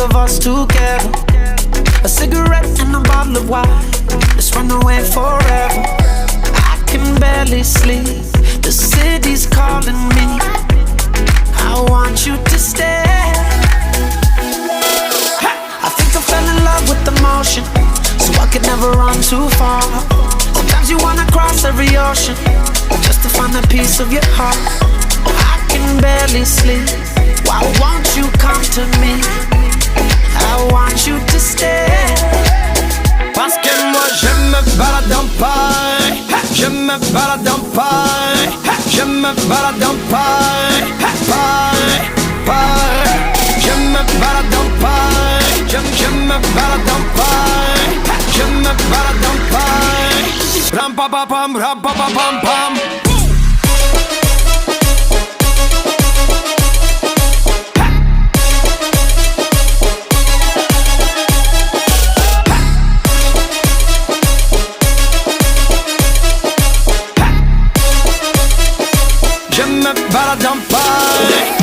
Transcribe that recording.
of us together. A cigarette and a bottle of wine. Let's run away forever. I can barely sleep. The city's calling me. I want you to stay. I think I fell in love with the motion, so I could never run too far. Sometimes you wanna cross every ocean just to find a piece of your heart. I can barely sleep. Why won't you come to me? I want you to stay. Parce que moi je me balade en paille. Je me balade en paille. Je me balade en paille. Paille, paille. Je me balade en paille. Je me balade en paille. Je me balade en paille. Ram pa pa pam, ram pa pa pam pam. Je me balade en paille.